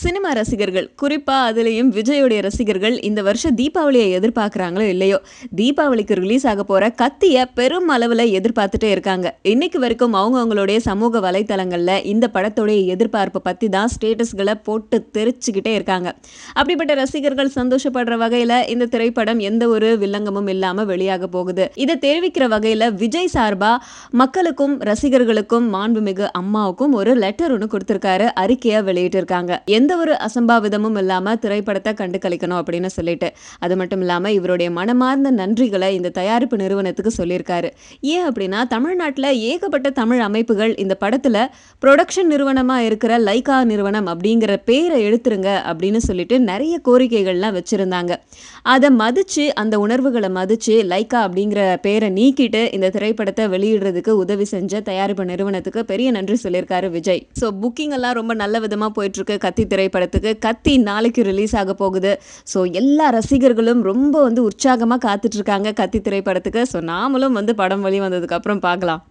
Cinema ரசிகர்கள், குறிப்பா அதுலயும் விஜயோடைய ரசிகர்கள் இந்த வருஷம் தீபாவளிய எதிர்பார்க்குறாங்களோ இல்லையோ, தீபாவளிக்கு ரிலீஸ் ஆக போற கத்திய பெரும் அளவுல எதிர்பார்த்துட்டே இருக்காங்க. இன்னைக்கு வரைக்கும் அவங்களுடைய சமூக வலைத்தளங்கள்ல இந்த படத்தோடைய எதிர்பார்ப்ப பத்தி தான் ஸ்டேட்டஸ்கள போட்டு தெரிச்சுக்கிட்டே இருக்காங்க. அப்படிப்பட்ட ரசிகர்கள் சந்தோஷப்படுற வகையில இந்த திரைப்படம் எந்த ஒரு வில்லங்கமும் இல்லாம வெளியாக போகுது. இத தெரிவிக்கிற வகையில விஜய் சார்பா மக்களுக்கும், ரசிகர்களுக்கும், மாண்புமிகு அம்மாவுக்கும் ஒரு லெட்டர் ஒண்ணு குடுத்திருக்காரு. அறிக்கையா வெளியிட்டிருக்காங்க. எந்த ஒரு அசம்பாவிதமும் இல்லாம திரைப்படத்தை கண்டு கழிக்கணும் அப்படின்னு சொல்லிட்டு. அது மட்டும் இல்லாம இவருடைய மனமார்ந்த நன்றிகளை இந்த தயாரிப்பு நிறுவனத்துக்கு சொல்லியிருக்காரு. ஏன் அப்படின்னா தமிழ்நாட்டுல ஏகப்பட்ட தமிழ் அமைப்புகள் இந்த படத்துல புரொடக்ஷன் நிறுவனமா இருக்கிற லைகா நிறுவனம் அப்படிங்கிற பேரை எடுத்துருங்க அப்படின்னு சொல்லிட்டு நிறைய கோரிக்கைகள்லாம் வச்சிருந்தாங்க. அதை மதிச்சு, அந்த உணர்வுகளை மதிச்சு லைகா அப்படிங்கிற பேரை நீக்கிட்டு இந்த திரைப்படத்தை வெளியிடுறதுக்கு உதவி செஞ்ச தயாரிப்பு நிறுவனத்துக்கு பெரிய நன்றி சொல்லியிருக்காரு விஜய். ஸோ புக்கிங் எல்லாம் ரொம்ப நல்ல விதமா போயிட்டு இருக்கு கத்தி திரைப்படத்துக்கு. கத்தி நாளைக்கு ரிலீஸ் ஆக போகுது. ஸோ எல்லா ரசிகர்களும் ரொம்ப உற்சாகமா காத்துட்டு இருக்காங்க கத்தி திரைப்படத்துக்கு. ஸோ நாமளும் படம் வெளி வந்ததுக்கு அப்புறம் பார்க்கலாம்.